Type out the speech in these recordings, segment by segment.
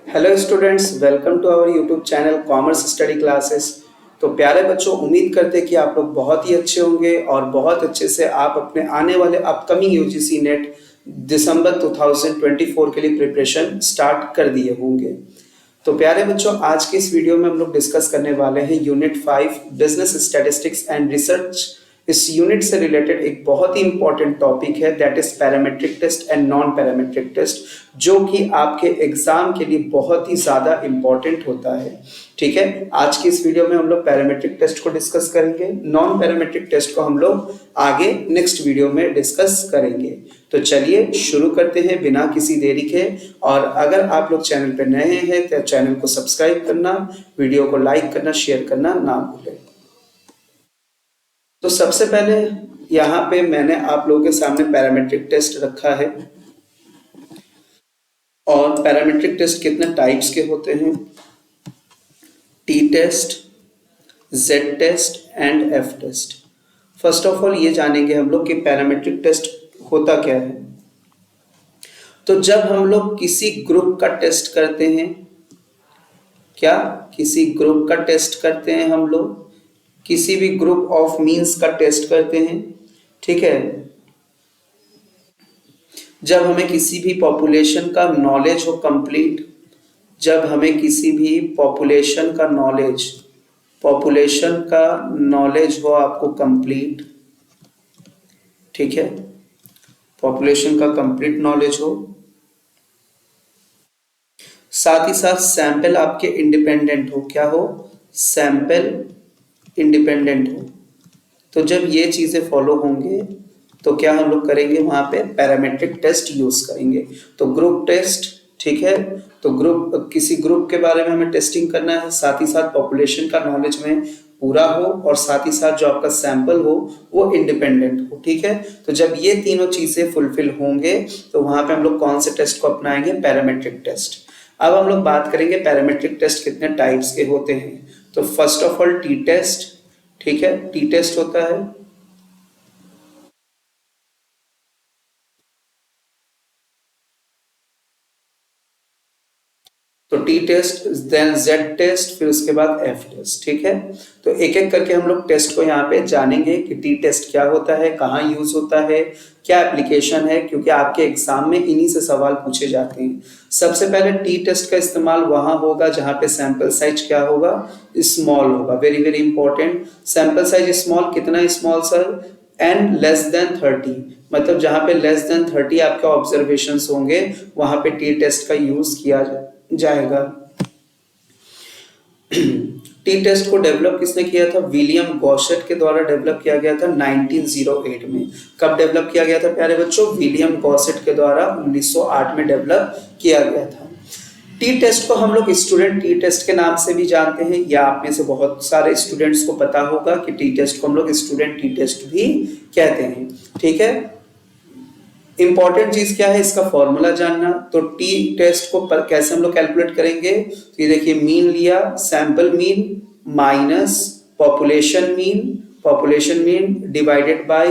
Hello students, welcome to our YouTube channel commerce study classes. तो प्यारे बच्चों, उम्मीद करते हैं कि आप लोग बहुत ही अच्छे होंगे और बहुत अच्छे से आप अपने आने वाले अपकमिंग यूजीसी नेट दिसंबर 2024 के लिए प्रिपरेशन स्टार्ट कर दिए होंगे। तो प्यारे बच्चों, आज के इस वीडियो में हम लोग डिस्कस करने वाले हैं unit 5 business statistics and research. इस यूनिट से रिलेटेड एक बहुत ही इंपॉर्टेंट टॉपिक है, that is parametric test and non parametric test, जो कि आपके एग्जाम के लिए बहुत ही ज्यादा इंपॉर्टेंट होता है। ठीक है, आज की इस वीडियो में हम लोग पैरामेट्रिक टेस्ट को डिस्कस करेंगे, नॉन पैरामेट्रिक टेस्ट को हम लोग आगे नेक्स्ट वीडियो में डिस्कस करेंगे। तो चलिए शुरू करते हैं बिना किसी देरी के। और अगर आप लोग चैनल पर नए हैं तो चैनल को सब्सक्राइब करना, वीडियो को लाइक करना, शेयर करना ना भूलें। तो सबसे पहले यहाँ पे मैंने आप लोगों के सामने पैरामेट्रिक टेस्ट रखा है। और पैरामेट्रिक टेस्ट कितने टाइप्स के होते हैं? T test, Z test and F test. First of all ये जानेंगे हम लोग कि पैरामेट्रिक टेस्ट होता क्या है। तो जब हम लोग किसी ग्रुप का टेस्ट करते हैं, क्या किसी ग्रुप का टेस्ट करते हैं, हम लोग किसी भी ग्रुप ऑफ मीन्स का टेस्ट करते हैं, ठीक है। जब हमें किसी भी पॉपुलेशन का नॉलेज हो कंप्लीट, जब हमें किसी भी पॉपुलेशन का नॉलेज हो आपको कंप्लीट, ठीक है, पॉपुलेशन का कंप्लीट नॉलेज हो, साथ ही साथ सैंपल आपके इंडिपेंडेंट हो, क्या हो, सैंपल इंडिपेंडेंट हो। तो जब ये चीजें फॉलो होंगे तो क्या हम लोग करेंगे, वहां पे पैरामेट्रिक टेस्ट यूज करेंगे। तो ग्रुप टेस्ट, ठीक है, तो किसी ग्रुप के बारे में हमें टेस्टिंग करना है, साथ ही साथ पॉपुलेशन का नॉलेज में पूरा हो, और साथ ही साथ जो आपका सैंपल हो वो इंडिपेंडेंट हो, ठीक है। तो जब ये तीनों चीजें फुलफिल होंगे तो वहां पे हम लोग कौन से टेस्ट को अपनाएंगे, पैरामेट्रिक टेस्ट। अब हम लोग बात करेंगे पैरामेट्रिक टेस्ट कितने टाइप्स के होते हैं। तो first of all T test, ठीक है, टी टेस्ट होता है। तो T test, then Z test, फिर उसके बाद एफ टेस्ट, ठीक है। तो एक एक करके हम लोग टेस्ट को यहाँ पे जानेंगे कि टी टेस्ट क्या होता है, कहाँ यूज होता है, क्या एप्लीकेशन है, क्योंकि आपके एग्जाम में इन्हीं से सवाल पूछे जाते हैं। सबसे पहले टी टेस्ट का इस्तेमाल वहां होगा जहां पे सैंपल साइज क्या होगा, स्मॉल होगा। Very very important, sample size small, कितना small sir, n less than 30, मतलब जहां पे लेस देन 30 आपके ऑब्जर्वेशन होंगे वहां पे टी टेस्ट का यूज किया जाएगा। टी टेस्ट को डेवलप किसने किया था, विलियम गॉसेट के द्वारा डेवलप किया गया था 1908 में। कब डेवलप किया गया था प्यारे बच्चों, विलियम गॉसेट के द्वारा 1908 में डेवलप किया गया था। टी टेस्ट को हम लोग स्टूडेंट टी टेस्ट के नाम से भी जानते हैं, या आप में से बहुत सारे स्टूडेंट्स को पता होगा कि टी टेस्ट को हम लोग स्टूडेंट टी टेस्ट भी कहते हैं, ठीक है। इंपॉर्टेंट चीज क्या है, इसका फॉर्मूला जानना। तो टी टेस्ट को कैसे हम लोग कैलकुलेट करेंगे, तो ये देखिए, मीन लिया, sample mean minus population mean divided bye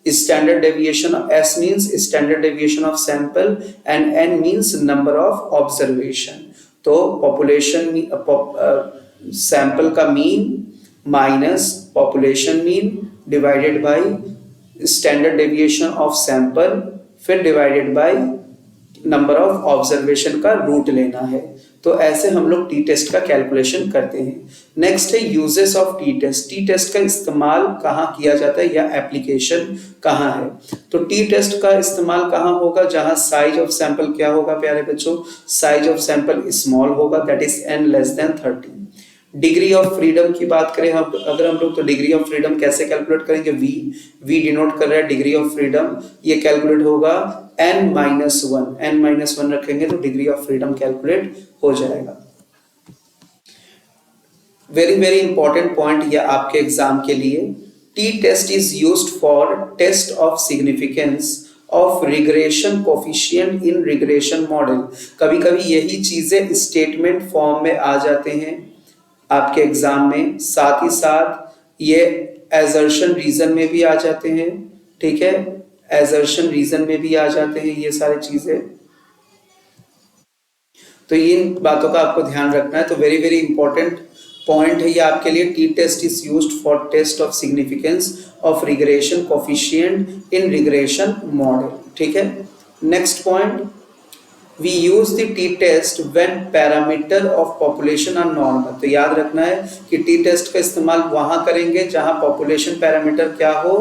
standard deviation of S means standard deviation of sample and N means number of observation। तो पॉपुलेशन सैंपल का mean minus population mean divided by standard deviation of sample, फिर divided by number of observation का root लेना है। तो ऐसे हम लोग टी टेस्ट का कैलकुलेशन करते हैं। नेक्स्ट है uses of T test. T test का इस्तेमाल कहाँ किया जाता है या एप्लीकेशन कहाँ है। तो टी टेस्ट का इस्तेमाल कहाँ होगा, जहां साइज ऑफ सैंपल क्या होगा प्यारे बच्चों, साइज ऑफ सैंपल स्मॉल होगा, that is an less than 30। Degree of freedom की बात करें अगर हम लोग, तो डिग्री ऑफ फ्रीडम कैसे कैलकुलेट करेंगे, वी डिनोट कर रहा है डिग्री ऑफ फ्रीडम, ये कैलकुलेट होगा n-1 रखेंगे तो डिग्री ऑफ फ्रीडम कैलकुलेट हो जाएगा। वेरी वेरी इंपॉर्टेंट पॉइंट ये आपके एग्जाम के लिए, T test is used for test of significance of regression coefficient in regression model. कभी कभी यही चीजें स्टेटमेंट फॉर्म में आ जाते हैं आपके एग्जाम में, साथ ही साथ ये एजर्शन रीजन में भी आ जाते हैं, ठीक है, एजर्शन रीजन में भी आ जाते हैं ये सारी चीजें। तो इन बातों का आपको ध्यान रखना है। तो वेरी वेरी इंपॉर्टेंट पॉइंट है ये आपके लिए। T test is used for test of significance of regression coefficient in regression model. ठीक है, next point, we use the t test when parameter of population are normal। तो याद रखना है कि t test का इस्तेमाल वहां करेंगे जहां population parameter क्या हो,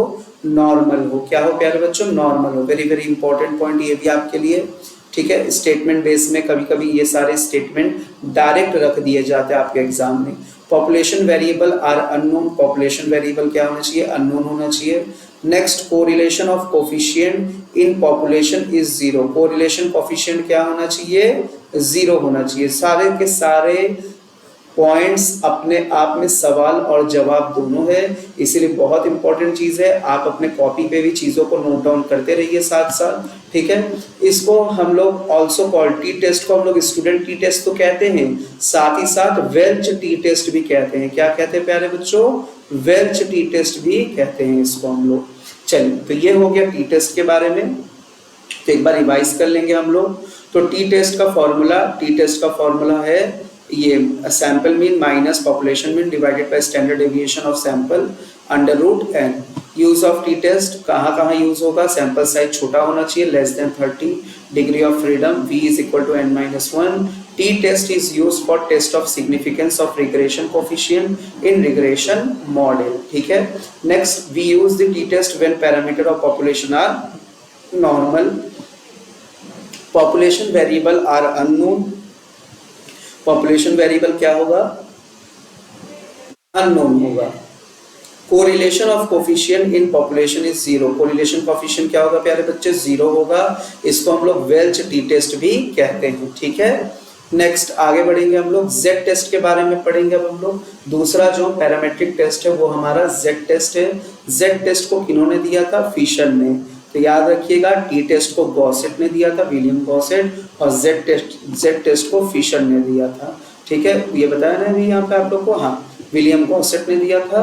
नॉर्मल हो। क्या हो प्यारे बच्चों, नॉर्मल हो। वेरी वेरी इंपॉर्टेंट पॉइंट ये भी आपके लिए। ठीक है, स्टेटमेंट बेस में कभी कभी ये सारे स्टेटमेंट डायरेक्ट रख दिए जाते हैं आपके एग्जाम में। Population variable are unknown, population variable क्या होना चाहिए, अननोन होना चाहिए। Next, correlation of coefficient in population is zero, correlation coefficient क्या होना चाहिए, जीरो होना चाहिए। सारे के सारे पॉइंट्स अपने आप में सवाल और जवाब दोनों है, इसीलिए बहुत इंपॉर्टेंट चीज है। आप अपने कॉपी पे भी चीजों को नोट डाउन करते रहिए साथ साथ। ठीक है, इसको हम लोग ऑल्सो कॉल, टी टेस्ट को हम लोग स्टूडेंट टी टेस्ट तो कहते हैं, साथ ही साथ वेल्च टी टेस्ट भी कहते हैं। क्या कहते हैं प्यारे बच्चों, वेल्च टी टेस्ट भी कहते हैं इसको हम लोग। चलिए, तो ये हो गया टी टेस्ट के बारे में। तो एक बार रिवाइज कर लेंगे हम लोग। तो टी टेस्ट का फॉर्मूला है ये sample mean minus population mean divided by standard deviation of sample under root N. Use of T test कहाँ यूज होगा, सैंपल साइज छोटा होना चाहिए, less than 30, degree of freedom v is equal to n-1। T test is use for test of significance of regression coefficient in regression model. ठीक है, next, we use the T test when parameter of population are normal, population variable are unknown. Population variable क्या होगा, unknown होगा। Correlation of coefficient in population is zero, correlation coefficient क्या होगा प्यारे बच्चे, zero होगा। इसको हम लोग वेल्च टी टेस्ट भी कहते हैं। ठीक है, नेक्स्ट आगे बढ़ेंगे हम लोग, जेड टेस्ट के बारे में पढ़ेंगे अब हम लोग। दूसरा जो पैरामेट्रिक टेस्ट है वो हमारा जेड टेस्ट है। जेड टेस्ट को किन्होंने दिया था, फिशर ने। तो याद रखिएगा, टी टेस्ट को गॉसेट ने दिया था, विलियम गॉसेट, और जेड टेस्ट को फिशर ने दिया था। ठीक है, ये बताया ना अभी यहाँ पे आप लोग को, हाँ, विलियम गॉसेट ने दिया था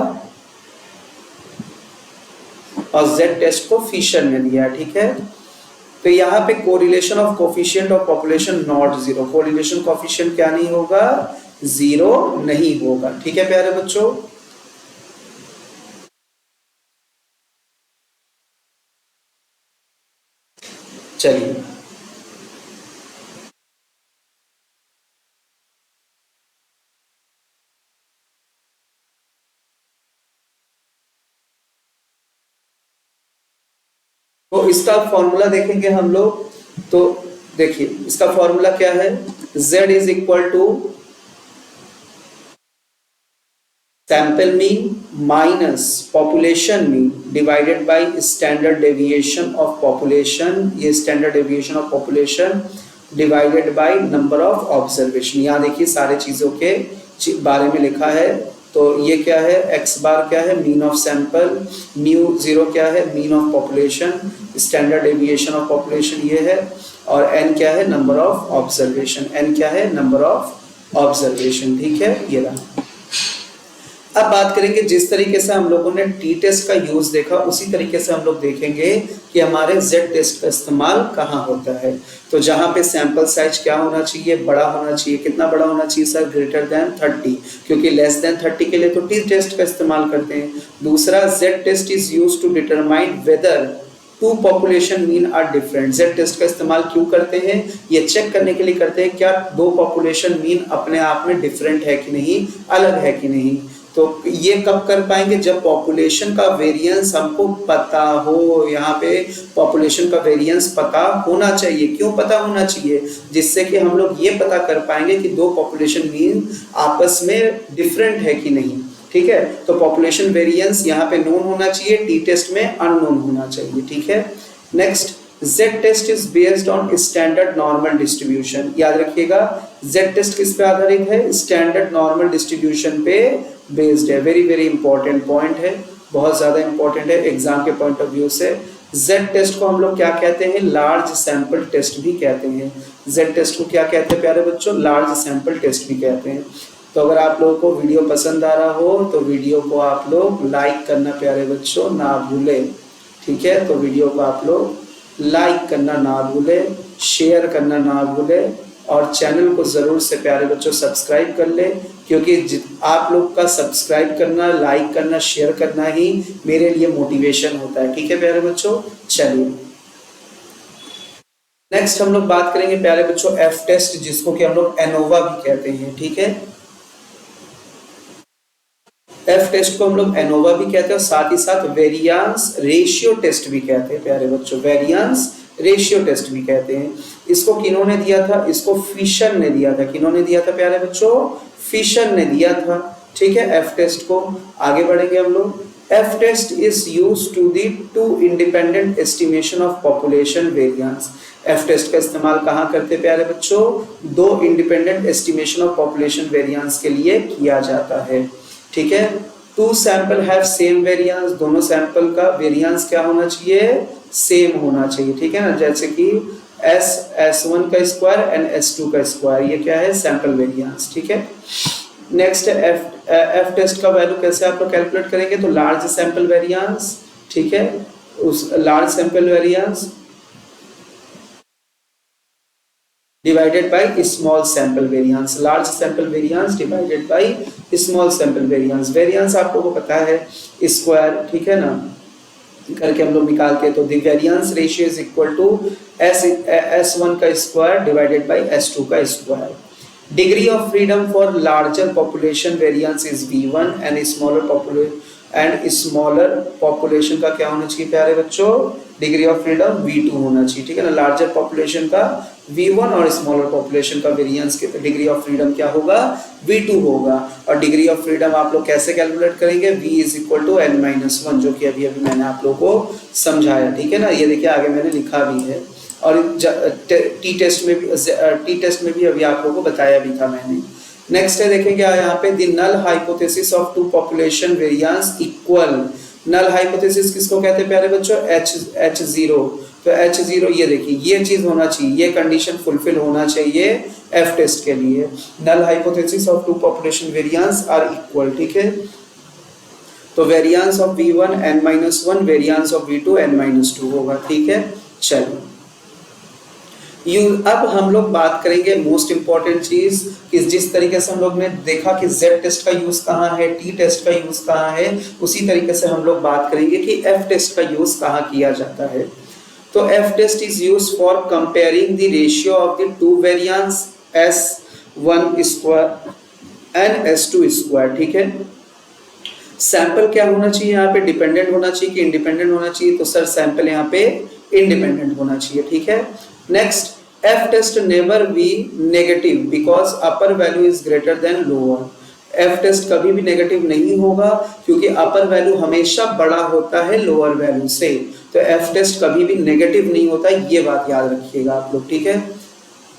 और जेड टेस्ट को फिशर ने दिया। ठीक है, तो यहाँ पे correlation of coefficient of population not zero, correlation coefficient क्या नहीं होगा, जीरो नहीं होगा। ठीक है प्यारे बच्चों, चलिए तो इसका फॉर्मूला देखेंगे हम लोग। तो देखिए इसका फॉर्मूला क्या है, z is equal to sample mean minus population mean divided by standard deviation of population, ये standard deviation of population divided by number of observation. यहाँ देखिए सारे चीजों के बारे में लिखा है। तो ये क्या है, x बार क्या है, mean of sample, mu zero क्या है, mean of population, standard deviation of population ये है, और n क्या है, नंबर ऑफ ऑब्जर्वेशन, n क्या है, नंबर ऑफ ऑब्जर्वेशन। ठीक है, ये रहा। अब बात करेंगे, जिस तरीके से हम लोगों ने टी टेस्ट का यूज देखा उसी तरीके से हम लोग देखेंगे कि हमारे जेड टेस्ट का इस्तेमाल कहाँ होता है। तो जहाँ पे सैंपल साइज क्या होना चाहिए, बड़ा होना चाहिए। कितना बड़ा होना चाहिए सर, ग्रेटर देन 30, क्योंकि लेस देन 30 के लिए तो टी टेस्ट का इस्तेमाल करते हैं। दूसरा, Z test is use to determine whether two population mean are different. Z test का इस्तेमाल क्यों करते हैं, ये चेक करने के लिए करते हैं क्या दो पॉपुलेशन मीन अपने आप में डिफरेंट है कि नहीं, अलग है कि नहीं। तो ये कब कर पाएंगे, जब पॉपुलेशन का वेरिएंस हमको पता हो। यहाँ पे पॉपुलेशन का वेरिएंस पता होना चाहिए। क्यों पता होना चाहिए, जिससे कि हम लोग ये पता कर पाएंगे कि दो पॉपुलेशन मीन आपस में डिफरेंट है कि नहीं। ठीक है, तो पॉपुलेशन वेरिएंस यहाँ पे नोन होना चाहिए, टी टेस्ट में अननोन होना चाहिए। ठीक है, next, Z test is based on standard normal distribution. याद रखिएगा, Z टेस्ट किस पे आधारित है, स्टैंडर्ड नॉर्मल डिस्ट्रीब्यूशन पे बेस्ड है। वेरी वेरी इंपॉर्टेंट पॉइंट है, बहुत ज्यादा इंपॉर्टेंट है एग्जाम के पॉइंट ऑफ व्यू से। Z टेस्ट को हम लोग क्या कहते हैं, लार्ज सैंपल टेस्ट भी कहते हैं। Z टेस्ट को क्या कहते हैं प्यारे बच्चों, लार्ज सैंपल टेस्ट भी कहते हैं। तो अगर आप लोगों को वीडियो पसंद आ रहा हो तो वीडियो को आप लोग लाइक करना प्यारे बच्चों ना भूलें। ठीक है, तो वीडियो को आप लोग लाइक करना ना भूले, शेयर करना ना भूले, और चैनल को ज़रूर से प्यारे बच्चों सब्सक्राइब कर ले, क्योंकि आप लोग का सब्सक्राइब करना, लाइक करना, शेयर करना ही मेरे लिए मोटिवेशन होता है। ठीक है प्यारे बच्चों, चलिए नेक्स्ट हम लोग बात करेंगे प्यारे बच्चों एफ टेस्ट, जिसको कि हम लोग एनोवा भी कहते हैं। ठीक है, एफ टेस्ट को हम लोग एनोवा भी कहते हैं और साथ ही साथ वेरियांस रेशियो टेस्ट भी कहते हैं प्यारे बच्चों, वेरियांस रेशियो टेस्ट भी कहते हैं। इसको किन्होंने दिया था? इसको फिशर ने दिया था। किन्होंने दिया था प्यारे बच्चों? फिशर ने दिया था। ठीक है, एफ टेस्ट को आगे बढ़ेंगे हम लोग। F test is used to the two independent estimation of population variance. F test का इस्तेमाल कहाँ करते प्यारे बच्चों? दो independent estimation of population variance के लिए किया जाता है। ठीक है, two sample have same variance, दोनों सैंपल का वेरिएंस क्या होना चाहिए? सेम होना चाहिए। ठीक है ना, जैसे कि S1 का स्क्वायर एंड S2 का स्क्वायर, ये क्या है? Sample variance. ठीक है, नेक्स्ट एफ टेस्ट का वैल्यू कैसे आप लोग कैलकुलेट करेंगे? तो लार्ज सैंपल वेरिएंस, ठीक है, उस large sample variance divided by small sample variance, large sample variance divided by small sample variance। variance आपको को पता है स्क्वायर, ठीक है ना, करके हम लोग निकालते हैं। तो the variance ratio is equal to S1 का स्क्वायर डिवाइडेड बाय S2 का square. Degree of freedom for larger population variance is V1 and smaller population का क्या होना चाहिए प्यारे बच्चों? डिग्री ऑफ फ्रीडम V2 होना चाहिए। ठीक है ना, लार्जर पॉपुलेशन का V1 और स्मॉलर पॉपुलेशन का वेरिएंस के डिग्री ऑफ फ्रीडम क्या होगा? V2 होगा। और डिग्री ऑफ फ्रीडम आप लोग कैसे कैलकुलेट करेंगे? V is equal to N-1, जो कि अभी मैंने आप लोगों को समझाया। ठीक है ना, ये देखिए आगे मैंने लिखा भी है और टी टेस्ट में भी अभी आप लोगों को बताया भी था मैंने। नेक्स्ट है देखेंगे यहाँ पे the null hypothesis of two population variance equal. Null hypothesis किसको कहते हैं प्यारे बच्चों? H0। तो H0 ये देखिए, ये चीज होना चाहिए, ये कंडीशन फुलफिल होना चाहिए एफ टेस्ट के लिए। Null hypothesis of two population variance are equal. ठीक है, तो variance of V1 N-1, variance of V2 N-2 होगा। ठीक है, चलो अब हम लोग बात करेंगे मोस्ट इंपॉर्टेंट चीज कि जिस तरीके से हम लोग ने देखा कि Z टेस्ट का यूज कहाँ है, टी टेस्ट का यूज कहाँ है, उसी तरीके से हम लोग बात करेंगे कि एफ टेस्ट का यूज कहाँ किया जाता है। तो F test is use for comparing the ratio of the two variance S1 square and S2 square. ठीक है, सैंपल क्या होना चाहिए यहाँ पे? डिपेंडेंट होना चाहिए कि इंडिपेंडेंट होना चाहिए? तो सर सैंपल यहाँ पे इंडिपेंडेंट होना चाहिए। ठीक है, next F test never be negative because upper value is greater than lower. F test कभी भी नेगेटिव नहीं होगा क्योंकि अपर वैल्यू हमेशा बड़ा होता है लोअर वैल्यू से। तो एफ टेस्ट कभी भी नेगेटिव नहीं होता, ये बात याद रखिएगा आप लोग। ठीक है,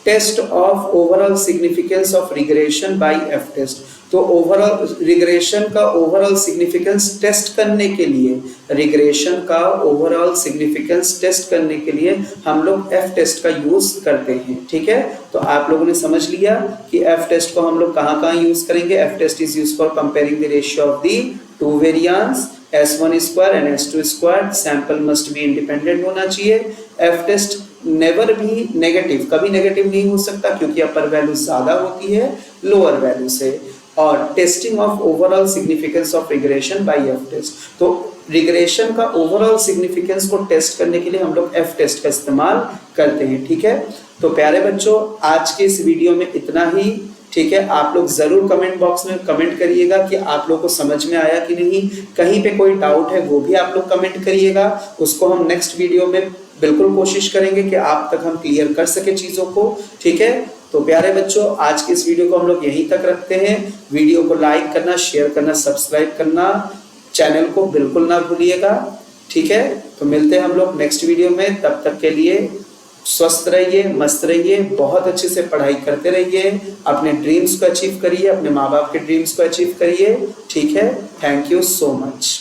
test of overall significance of regression by F test. तो ओवरऑल रिग्रेशन का ओवरऑल सिग्निफिकेंस टेस्ट करने के लिए, रिग्रेशन का ओवरऑल सिग्निफिकेंस टेस्ट करने के लिए हम लोग एफ टेस्ट का यूज करते हैं। ठीक है, तो आप लोगों ने समझ लिया कि एफ टेस्ट को हम लोग कहाँ कहाँ यूज करेंगे। F test is use for comparing the ratio of the two variance S1 square and S2 square. Sample must be independent होना चाहिए। एफ टेस्ट नेवर भी नेगेटिव, कभी नेगेटिव नहीं हो सकता क्योंकि अपर वैल्यू ज्यादा होती है लोअर वैल्यू से। और testing of overall significance of regression by F test. तो रिग्रेशन का ओवरऑल सिग्निफिकेंस को टेस्ट करने के लिए हम लोग एफ टेस्ट का इस्तेमाल करते हैं। ठीक है, तो प्यारे बच्चों आज के इस वीडियो में इतना ही। ठीक है, आप लोग जरूर कमेंट बॉक्स में कमेंट करिएगा कि आप लोग को समझ में आया कि नहीं। कहीं पे कोई डाउट है वो भी आप लोग कमेंट करिएगा, उसको हम नेक्स्ट वीडियो में बिल्कुल कोशिश करेंगे कि आप तक हम क्लियर कर सके चीजों को। ठीक है, तो प्यारे बच्चों आज के इस वीडियो को हम लोग यहीं तक रखते हैं। वीडियो को लाइक करना, शेयर करना, सब्सक्राइब करना, चैनल को बिल्कुल ना भूलिएगा। ठीक है, तो मिलते हैं हम लोग नेक्स्ट वीडियो में। तब तक के लिए स्वस्थ रहिए, मस्त रहिए, बहुत अच्छे से पढ़ाई करते रहिए, अपने ड्रीम्स को अचीव करिए, अपने माँ बाप के ड्रीम्स को अचीव करिए। ठीक है, थैंक यू सो मच।